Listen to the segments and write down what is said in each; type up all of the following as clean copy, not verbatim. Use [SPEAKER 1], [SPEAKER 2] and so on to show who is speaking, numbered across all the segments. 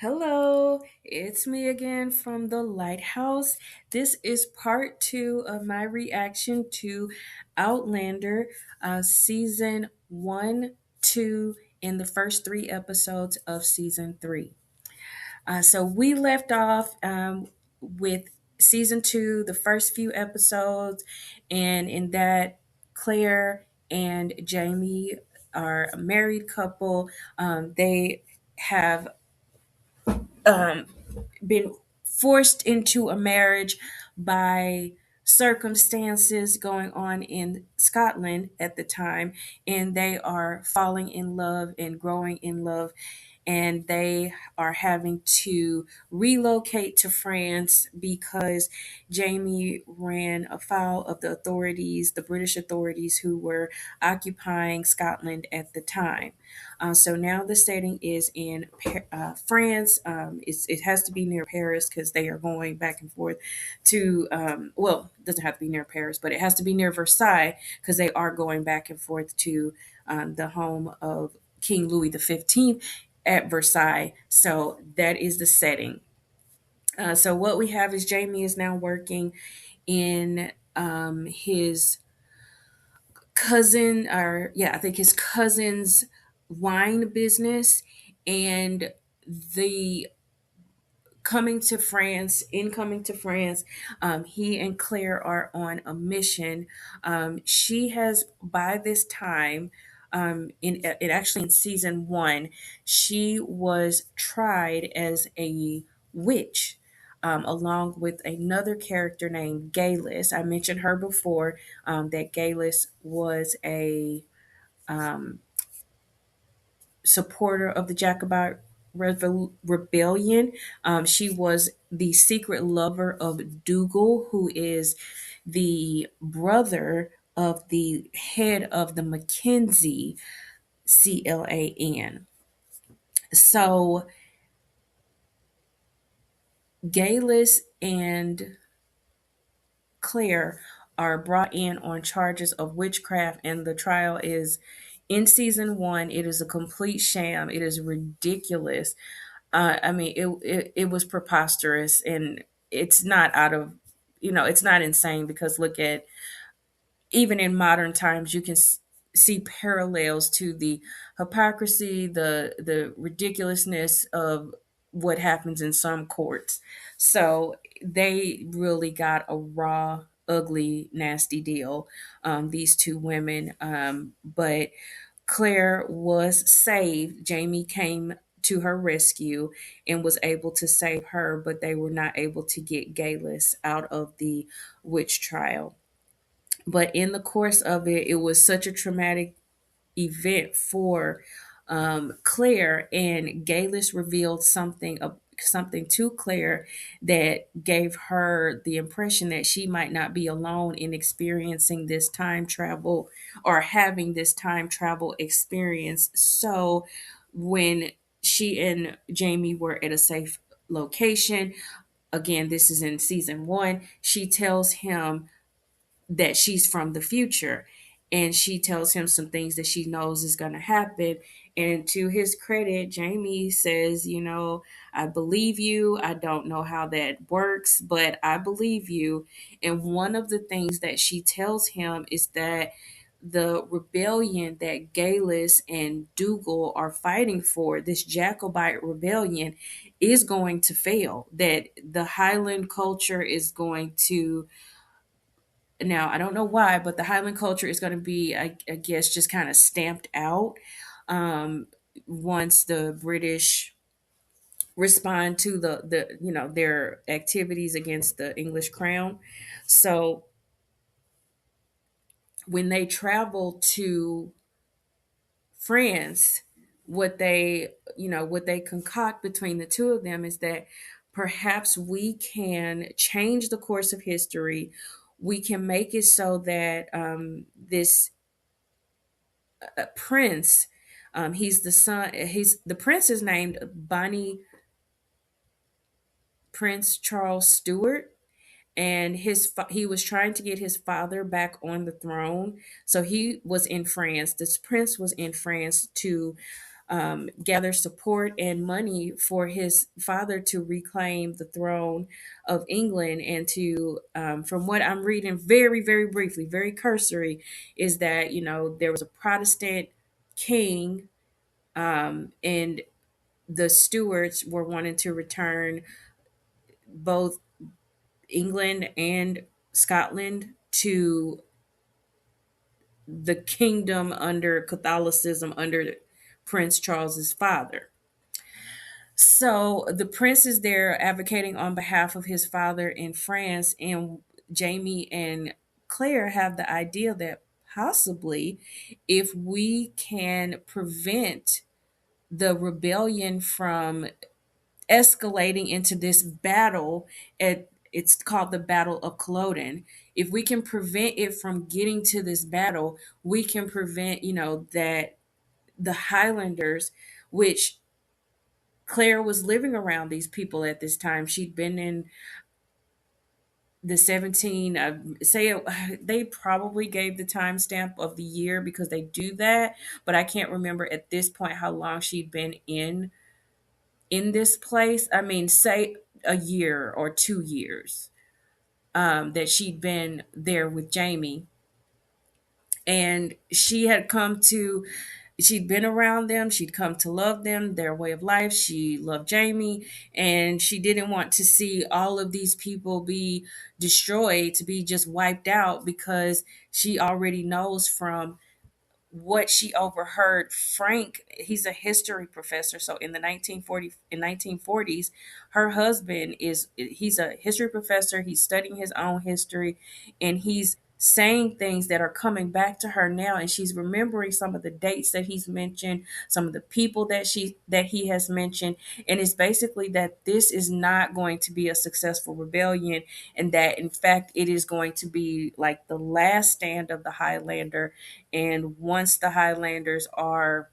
[SPEAKER 1] Hello, it's me again from the Lighthouse. This is part two of my reaction to Outlander, season one, two, and the first three episodes of season three. So we left off with season two, the first few episodes, and in that, Claire and Jamie are a married couple. They have um, been forced into a marriage by circumstances going on in Scotland at the time, and they are falling in love and growing in love, and they are having to relocate to France because Jamie ran afoul of the authorities, the British authorities who were occupying Scotland at the time. So now the setting is in France. It has to be near Paris because they are going back and forth to, well, it doesn't have to be near Paris, but it has to be near Versailles because they are going back and forth to the home of King Louis XV at Versailles. So that is the setting. So what we have is Jamie is now working in his cousin, or yeah, I think his cousin's wine business, and the coming to France, he and Claire are on a mission. She has, by this time, actually in season one, she was tried as a witch. Along with another character named Galis. I mentioned her before, that Galis was a um, supporter of the Jacobite rebellion. She was the secret lover of Dougal, who is the brother of the head of the Mackenzie Clan. So Galis and Claire are brought in on charges of witchcraft, and the trial is in season one. It is a complete sham. It is ridiculous. I mean, it was preposterous, and it's not out of, it's not insane because look at, even in modern times, you can see parallels to the hypocrisy, the ridiculousness of what happens in some courts. So they really got a raw, ugly, nasty deal. These two women, but Claire was saved. Jamie came to her rescue and was able to save her, but they were not able to get Galis out of the witch trial. But in the course of it, it was such a traumatic event for Claire, and Galis revealed something to Claire that gave her the impression that she might not be alone in experiencing this time travel or having this time travel experience. So when she and Jamie were at a safe location, again, this is in season one, she tells him that she's from the future, and she tells him some things that she knows is going to happen. And to his credit, Jamie says, I believe you. I don't know how that works, but I believe you. And one of the things that she tells him is that the rebellion that Galis and Dougal are fighting for, this Jacobite rebellion, is going to fail, that the Highland culture is going to, now I don't know why, but the Highland culture is going to be, I guess, just kind of stamped out, um, once the British respond to their activities against the English crown. So when they travel to France, what they concoct between the two of them is that perhaps we can change the course of history. We can make it so that this prince, he's the son. He's the prince is named Bonnie Prince Charles Stewart, and he was trying to get his father back on the throne. So he was in France. This prince was in France to gather support and money for his father to reclaim the throne of England. And to, from what I'm reading, very, very briefly, very cursory, is that, there was a Protestant king, and the Stuarts were wanting to return both England and Scotland to the kingdom under Catholicism under Prince Charles's father. So the prince is there advocating on behalf of his father in France, and Jamie and Claire have the idea that possibly if we can prevent the rebellion from escalating into this battle, it's called the Battle of Culloden. If we can prevent it from getting to this battle, we can prevent, that the Highlanders, which Claire was living around these people at this time. She'd been in the 17, they probably gave the timestamp of the year because they do that, but I can't remember at this point how long she'd been in this place. I mean, say a year or 2 years, that she'd been there with Jamie. And she'd been around them. She'd come to love them, their way of life. She loved Jamie, and she didn't want to see all of these people be destroyed, to be just wiped out, because she already knows from what she overheard. Frank, he's a history professor, so in the 1940s, her husband he's a history professor. He's studying his own history, and he's saying things that are coming back to her now, and she's remembering some of the dates that he's mentioned, some of the people that he has mentioned. And it's basically that this is not going to be a successful rebellion, and that in fact it is going to be like the last stand of the Highlander. And once the Highlanders are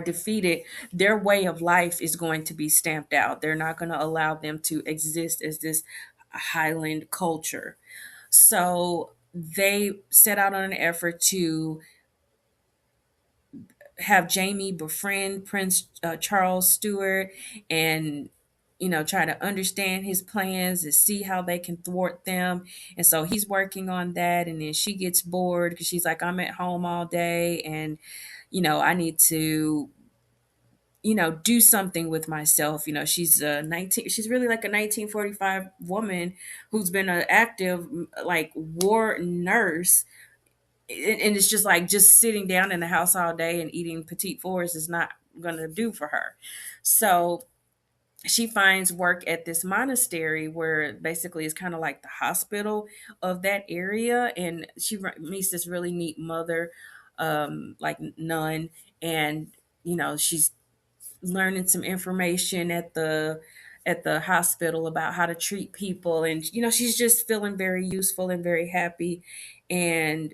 [SPEAKER 1] defeated, their way of life is going to be stamped out. They're not going to allow them to exist as this Highland culture. So they set out on an effort to have Jamie befriend Prince Charles Stuart, and try to understand his plans and see how they can thwart them. And so he's working on that, and then she gets bored because she's like, I'm at home all day, and I need to do something with myself. She's really like a 1945 woman who's been an active, like, war nurse. And it's just like, just sitting down in the house all day and eating petite fours is not gonna do for her. So she finds work at this monastery, where basically is kind of like the hospital of that area, and she meets this really neat mother, like nun. And she's learning some information at the hospital about how to treat people, and she's just feeling very useful and very happy. And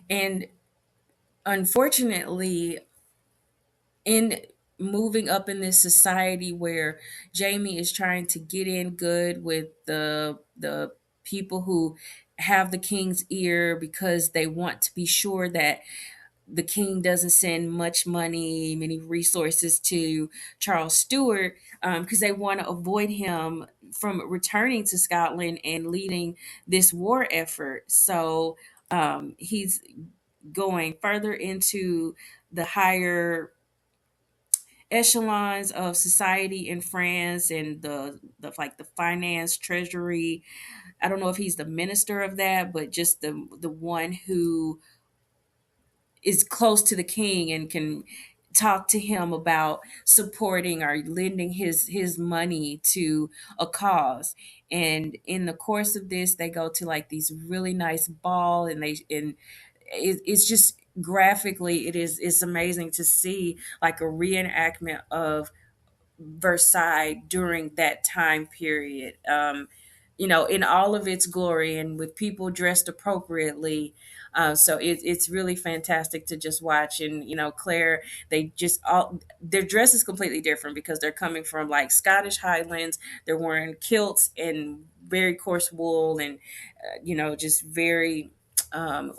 [SPEAKER 1] and unfortunately, in moving up in this society where Jamie is trying to get in good with the people who have the king's ear, because they want to be sure that the king doesn't send much money, many resources to Charles Stuart, because they want to avoid him from returning to Scotland and leading this war effort. So he's going further into the higher echelons of society in France, and the like the finance, treasury. I don't know if he's the minister of that, but just the one who is close to the king and can talk to him about supporting or lending his money to a cause. And in the course of this, they go to like these really nice ball, and it's just graphically, it's amazing to see like a reenactment of Versailles during that time period, in all of its glory, and with people dressed appropriately. So it's really fantastic to just watch. And Claire, they just all their dress is completely different because they're coming from like Scottish Highlands. They're wearing kilts and very coarse wool, and just very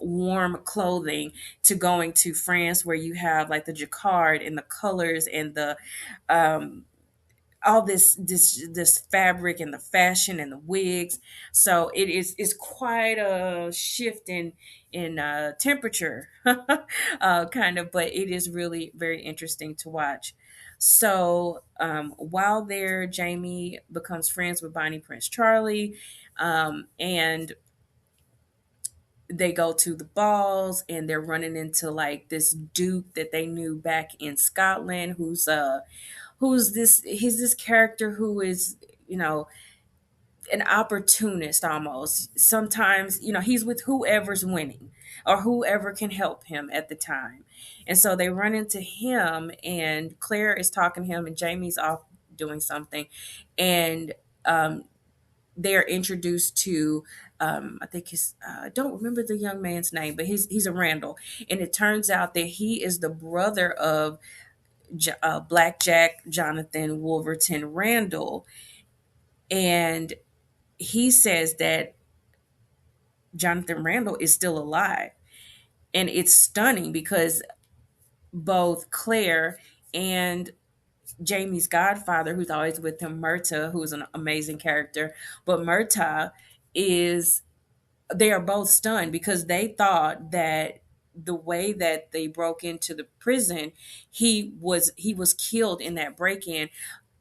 [SPEAKER 1] warm clothing, to going to France where you have like the jacquard and the colors and the um, all this fabric and the fashion and the wigs. So it's quite a shift in temperature, kind of, but it is really very interesting to watch. So while there, Jamie becomes friends with Bonnie Prince Charlie, and they go to the balls, and they're running into like this duke that they knew back in Scotland, he's this character who is, you know an opportunist almost. Sometimes, he's with whoever's winning or whoever can help him at the time. And so they run into him, and Claire is talking to him, and Jamie's off doing something. And they are introduced to, I think I don't remember the young man's name, but he's a Randall. And it turns out that he is the brother of Black Jack Jonathan Wolverton Randall. And he says that Jonathan Randall is still alive. And it's stunning because both Claire and Jamie's godfather, who's always with him, Murta, who's an amazing character, but Murta is, they are both stunned because they thought that the way that they broke into the prison, he was killed in that break-in.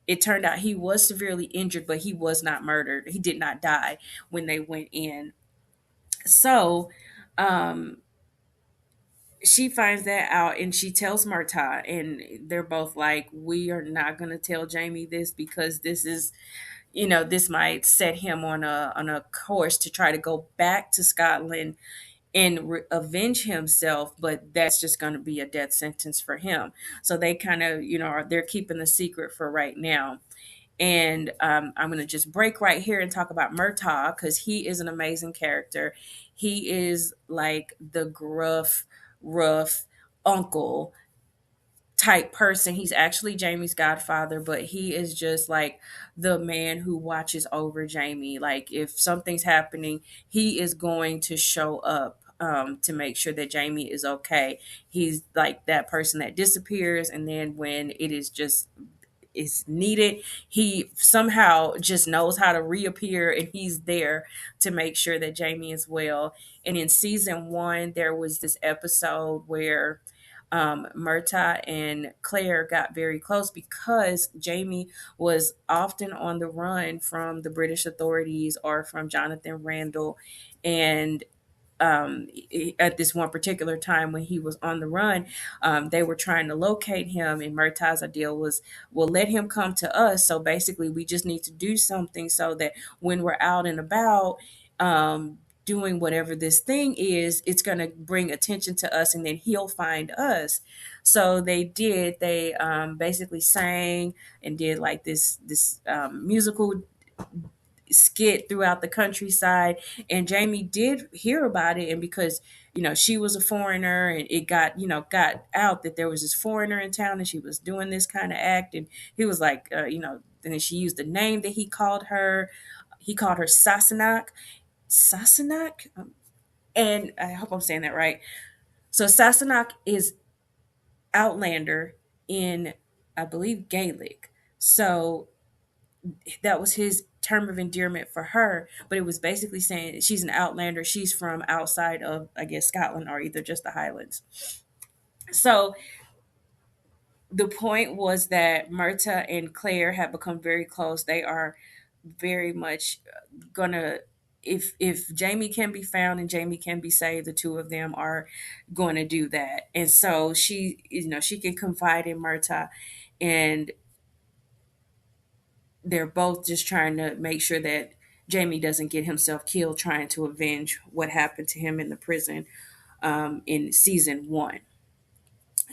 [SPEAKER 1] It turned out he was severely injured, but he was not murdered. He did not die when they went in. So um, she finds that out, and she tells Murtaugh, and they're both like, "We are not going to tell Jamie this because this is, this might set him on a course to try to go back to Scotland and avenge himself, but that's just going to be a death sentence for him." So they kind of, they're keeping the secret for right now. And I'm going to just break right here and talk about Murtaugh because he is an amazing character. He is like the gruff, rough uncle type person. He's actually Jamie's godfather, but he is just like the man who watches over Jamie. Like if something's happening, he is going to show up to make sure that Jamie is okay. He's like that person that disappears, and then when it is needed, he somehow just knows how to reappear, and he's there to make sure that Jamie is well. And in season one, there was this episode where Murtaugh and Claire got very close because Jamie was often on the run from the British authorities or from Jonathan Randall. And at this one particular time when he was on the run, they were trying to locate him, and Murtaugh's idea was, well, let him come to us. So basically, we just need to do something so that when we're out and about, doing whatever this thing is, it's going to bring attention to us, and then he'll find us. So they did. They basically sang and did like this musical skit throughout the countryside, and Jamie did hear about it. And because she was a foreigner, and it got out that there was this foreigner in town, and she was doing this kind of act, and he was like, and then she used the name that he called her Sassenach, and I hope I'm saying that right. So Sassenach is Outlander in, I believe, Gaelic. So that was his term of endearment for her, but it was basically saying she's an Outlander. She's from outside of, I guess, Scotland or either just the Highlands. So the point was that Murta and Claire have become very close. They are very much gonna, if Jamie can be found and Jamie can be saved, the two of them are going to do that. And so she can confide in Murta, and they're both just trying to make sure that Jamie doesn't get himself killed trying to avenge what happened to him in the prison in season one.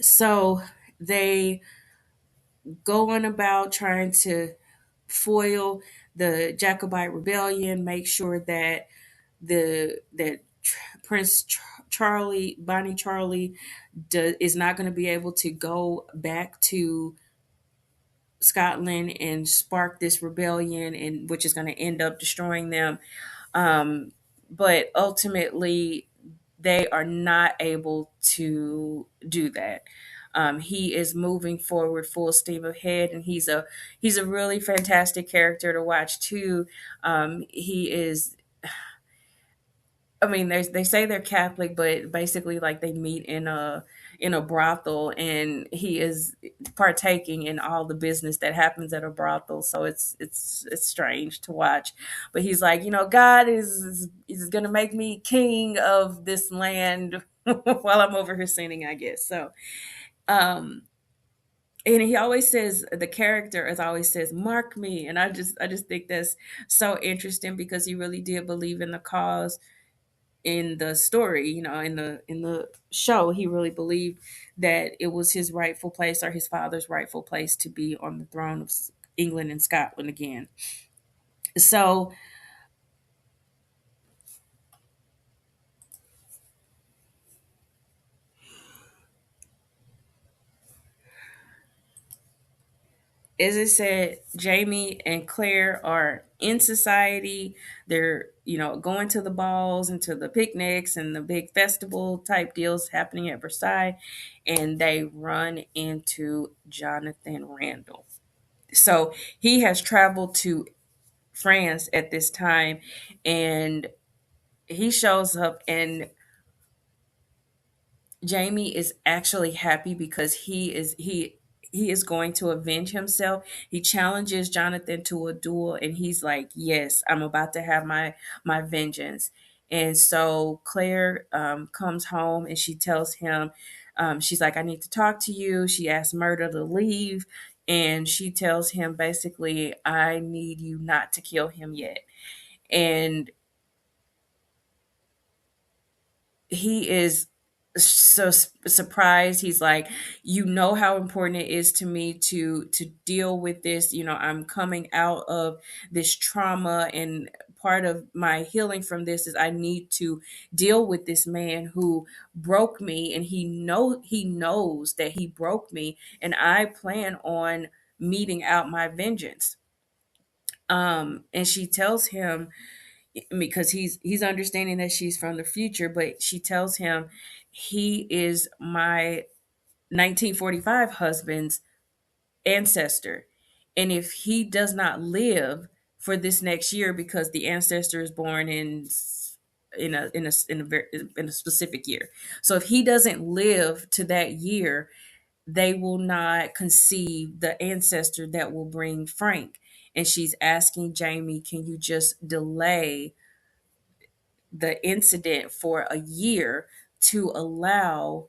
[SPEAKER 1] So they go on about trying to foil the Jacobite rebellion, make sure that the that Prince Bonnie Charlie, is not going to be able to go back to Scotland and spark this rebellion, and which is going to end up destroying them. Um, but ultimately, they are not able to do that. He is moving forward full steam ahead, and he's a really fantastic character to watch too. He is, I mean, they say they're Catholic, but basically, like, they meet in a brothel, and he is partaking in all the business that happens at a brothel. So it's strange to watch, but he's like, God is gonna make me king of this land while I'm over here sinning, I guess. So, um, and he always says, the character as always says, "Mark me," and I just think that's so interesting because he really did believe in the cause in the story, in the show. He really believed that it was his rightful place, or his father's rightful place, to be on the throne of England and Scotland again. So, as I said, Jamie and Claire are in society. They're, going to the balls and to the picnics and the big festival type deals happening at Versailles, and they run into Jonathan Randall. So he has traveled to France at this time, and he shows up, and Jamie is actually happy because he is going to avenge himself. He challenges Jonathan to a duel, and he's like, "Yes, I'm about to have my vengeance." And so Claire comes home, and she tells him, she's like, "I need to talk to you." She asks Murder to leave, and she tells him basically, "I need you not to kill him yet." And he is so surprised. He's like, "You know how important it is to me to deal with this. I'm coming out of this trauma, and part of my healing from this is I need to deal with this man who broke me, and he knows that he broke me, and I plan on meeting out my vengeance." And she tells him, because he's understanding that she's from the future, but she tells him, "He is my 1945 husband's ancestor, and if he does not live for this next year, because the ancestor is born in a specific year, so if he doesn't live to that year, they will not conceive the ancestor that will bring Frank." And she's asking Jamie, "Can you just delay the incident for a year to allow,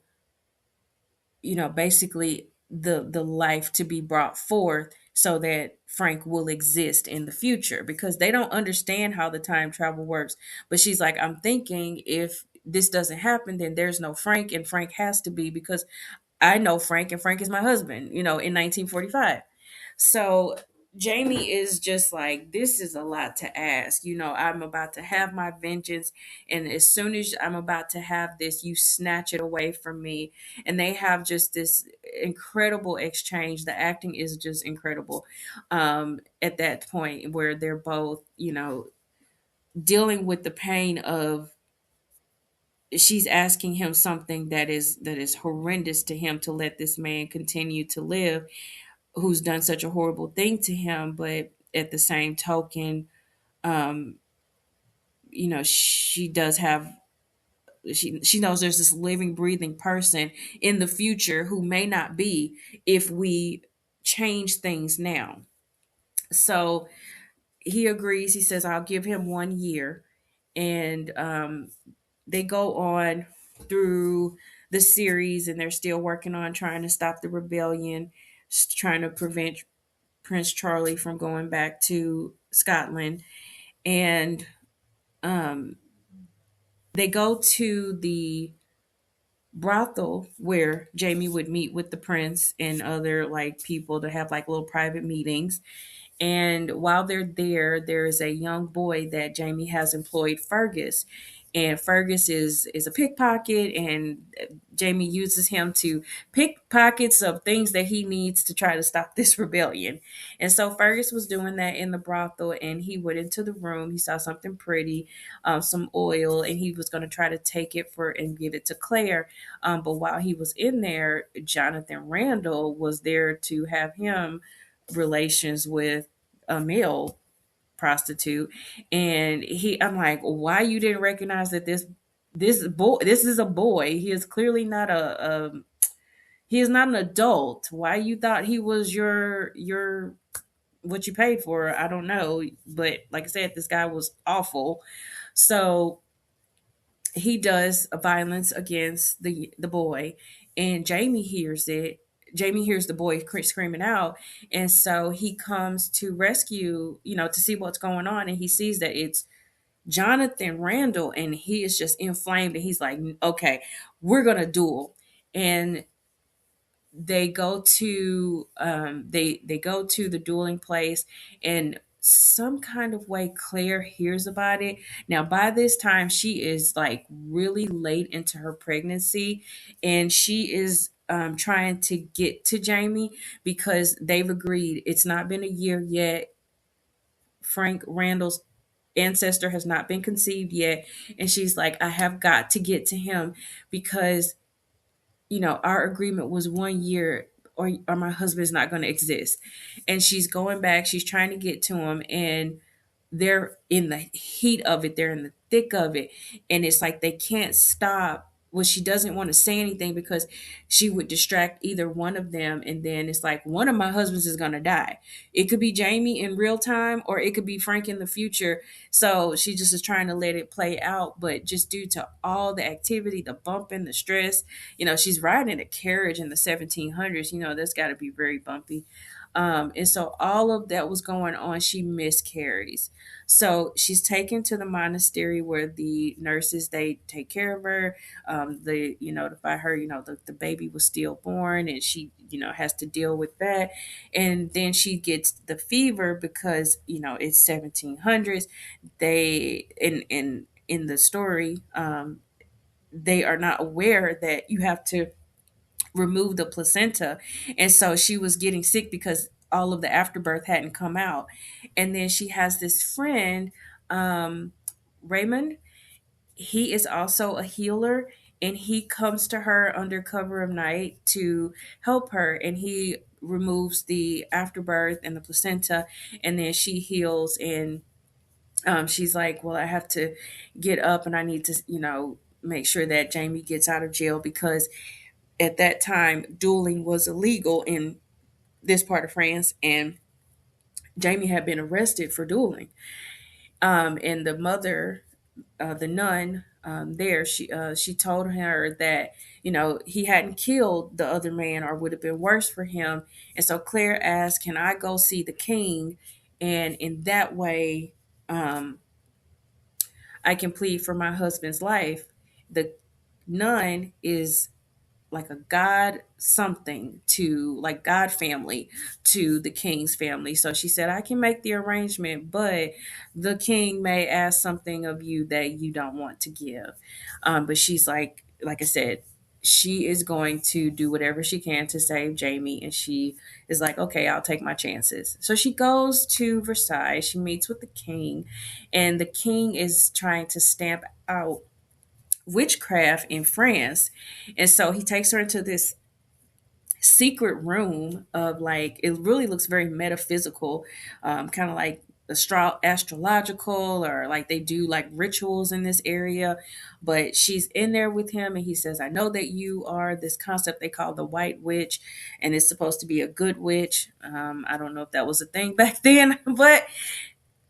[SPEAKER 1] basically the life to be brought forth, so that Frank will exist in the future?" Because they don't understand how the time travel works. But she's like, "I'm thinking if this doesn't happen, then there's no Frank, and Frank has to be, because I know Frank, and Frank is my husband, in 1945." So Jamie is just like, "This is a lot to ask. I'm about to have my vengeance. And as soon as I'm about to have this, you snatch it away from me." And they have just this incredible exchange. The acting is just incredible at that point, where they're both, dealing with the pain of, she's asking him something that is horrendous to him, to let this man continue to live, who's done such a horrible thing to him. But at the same token, um, she does have, she knows there's this living, breathing person in the future who may not be, if we change things now. So he agrees. He says, "I'll give him 1 year." And they go on through the series, and they're still working on trying to stop the rebellion, trying to prevent Prince Charlie from going back to Scotland. And um, they go to the brothel where Jamie would meet with the prince and other, like, people to have like little private meetings. And while they're there, there's a young boy that Jamie has employed, Fergus, and Fergus is a pickpocket, and Jamie uses him to pick pockets of things that he needs to try to stop this rebellion. And so Fergus was doing that in the brothel, and he went into the room. He saw something pretty, some oil, and he was going to try to take it for and give it to Claire. But while he was in there, Jonathan Randall was there to have him relations with a male prostitute. And I'm like, why you didn't recognize that this is a boy. He is clearly not he is not an adult. Why you thought he was your what you paid for? I don't know. But like I said, this guy was awful. So he does a violence against the boy, and Jamie hears it. Jamie hears the boy screaming out, and so he comes to rescue, to see what's going on, and he sees that it's Jonathan Randall, and he is just inflamed, and he's like, "Okay, we're gonna duel." And they go to the dueling place, and some kind of way Claire hears about it. Now by this time she is like really late into her pregnancy, and she is trying to get to Jamie because they've agreed it's not been a year yet. Frank Randall's ancestor has not been conceived yet, and she's like, I have got to get to him because our agreement was 1 year, or my husband's not going to exist. And she's going back, she's trying to get to him, and they're in the heat of it, they're in the thick of it, and it's like they can't stop. Well, she doesn't want to say anything because she would distract either one of them, and then it's like one of my husbands is going to die. It could be Jamie in real time, or it could be Frank in the future. So she just is trying to let it play out, but just due to all the activity, the bumping, the stress, she's riding a carriage in the 1700s. That's got to be very bumpy. And so all of that was going on. She miscarries. So she's taken to the monastery where the nurses, they take care of her. They, notify her, the baby was stillborn, and she, has to deal with that. And then she gets the fever because, it's 1700s. They, in the story, they are not aware that you have to remove the placenta. And so she was getting sick because all of the afterbirth hadn't come out. And then she has this friend, um, Raymond. He is also a healer, and he comes to her under cover of night to help her, and he removes the afterbirth and the placenta, and then she heals. And she's like, well, I have to get up, and I need to, make sure that Jamie gets out of jail because at that time dueling was illegal in this part of France, and Jamie had been arrested for dueling. And the mother, the nun, there, she told her that he hadn't killed the other man, or would have been worse for him. And so Claire asked, "Can I go see the king?" And in that way, um, I can plead for my husband's life. The nun is like a god something to, like, god family to the king's family. So she said, I can make the arrangement, but the king may ask something of you that you don't want to give. But she's like I said, she is going to do whatever she can to save Jamie, and she is like, okay, I'll take my chances. So she goes to Versailles, she meets with the king, and the king is trying to stamp out witchcraft in France. And so he takes her into this secret room of, like, it really looks very metaphysical, kind of like astrological, or like they do like rituals in this area. But she's in there with him, and he says, I know that you are this concept they call the white witch, and it's supposed to be a good witch. I don't know if that was a thing back then, but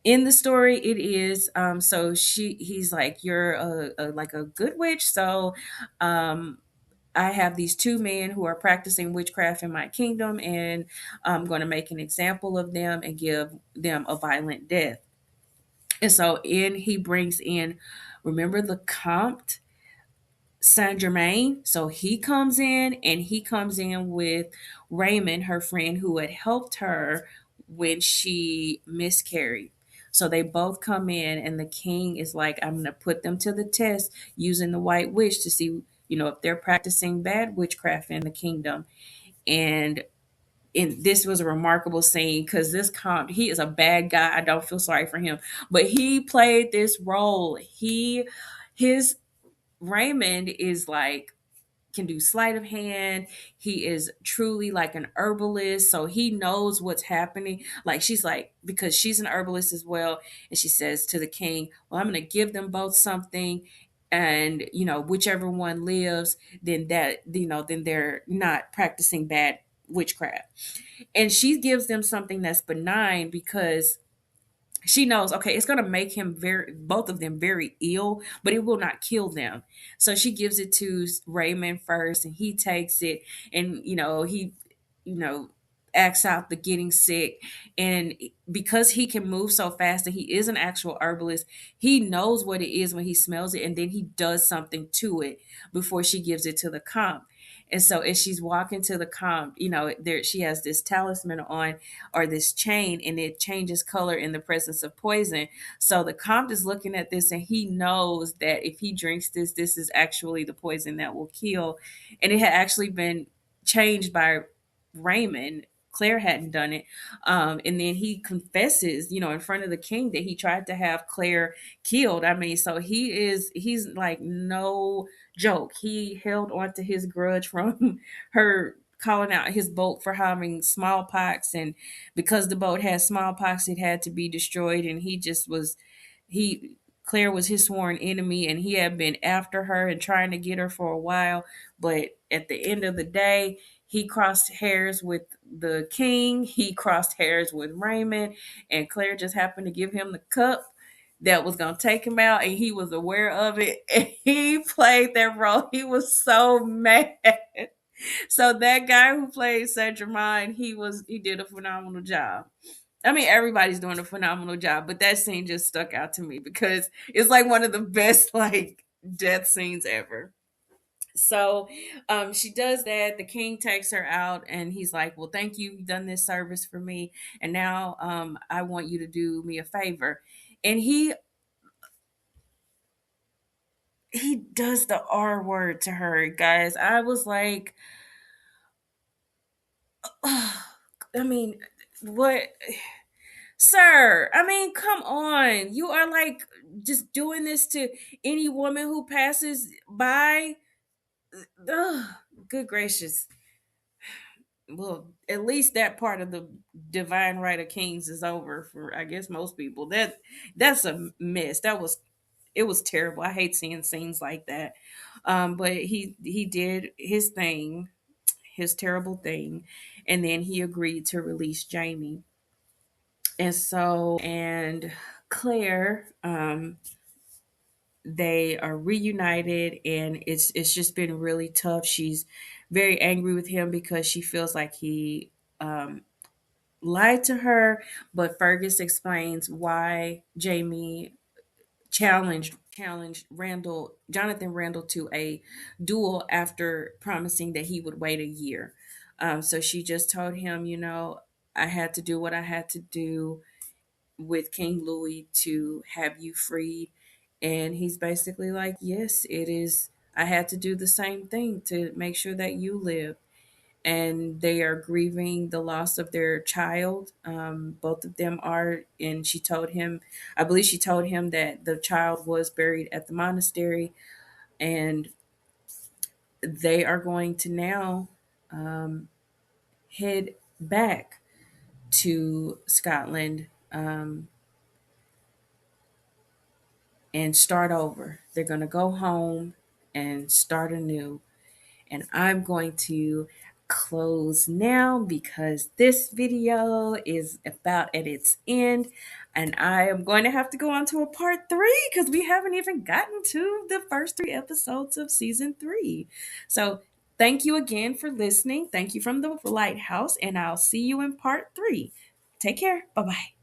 [SPEAKER 1] in the story it is. So he's like, you're like a good witch. So um I have these two men who are practicing witchcraft in my kingdom, and I'm going to make an example of them and give them a violent death. And so he brings in, remember, the Comte Saint Germain. So he comes in, and he comes in with Raymond, her friend, who had helped her when she miscarried. So they both come in, and the king is like, I'm going to put them to the test using the white witch to see, if they're practicing bad witchcraft in the kingdom. And this was a remarkable scene because this comp, he is a bad guy. I don't feel sorry for him, but he played this role. His Raymond is like, can do sleight of hand. He is truly like an herbalist, so he knows what's happening. Like, she's like, because she's an herbalist as well, and she says to the king, "Well, I'm going to give them both something, and whichever one lives, then then they're not practicing bad witchcraft." And she gives them something that's benign because she knows, okay, it's going to make him both of them very ill, but it will not kill them. So she gives it to Raymond first, and he takes it, and he you know acts out the getting sick. And because he can move so fast and he is an actual herbalist, he knows what it is when he smells it, and then he does something to it before she gives it to the comp. And so as she's walking to the comp, there she has this talisman on, or this chain, and it changes color in the presence of poison. So the comp is looking at this, and he knows that if he drinks this, this is actually the poison that will kill. And it had actually been changed by Raymond. Claire hadn't done it. And then he confesses, in front of the king, that he tried to have Claire killed. I mean, so he's like no joke. He held on to his grudge from her calling out his boat for having smallpox, and because the boat had smallpox, it had to be destroyed. And he just was he Claire was his sworn enemy, and he had been after her and trying to get her for a while. But at the end of the day, he crossed hairs with the king, he crossed hairs with Raymond, and Claire just happened to give him the cup that was going to take him out, and he was aware of it, and he played that role. He was so mad. So that guy who played Saint Germain, he did a phenomenal job. I mean, everybody's doing a phenomenal job, but that scene just stuck out to me because it's like one of the best like death scenes ever. So she does that. The king takes her out, and he's like, "Well, thank you. You've done this service for me, and now I want you to do me a favor." And he does the R word to her, guys. I was like, oh, I mean, what? Sir, I mean, come on. You are like just doing this to any woman who passes by. Ugh, good gracious. Well, at least that part of the divine right of kings is over for, I guess, most people. That's a mess. It was terrible. I hate seeing scenes like that. But he did his thing, his terrible thing, and then he agreed to release Jamie. And Claire, they are reunited, and it's just been really tough. She's very angry with him because she feels like he um, lied to her. But Fergus explains why Jamie challenged Jonathan Randall to a duel after promising that he would wait a year. So she just told him, I had to do what I had to do with King Louis to have you freed. And he's basically like, yes, it is. I had to do the same thing to make sure that you live. And they are grieving the loss of their child. Both of them are. And she told him, I believe she told him that the child was buried at the monastery. And they are going to now head back to Scotland, and start over. They're going to go home and start anew. And I'm going to close now because this video is about at its end. And I am going to have to go on to a part 3 because we haven't even gotten to the first 3 episodes of season 3. So thank you again for listening. Thank you from the Lighthouse, and I'll see you in part 3. Take care. Bye bye.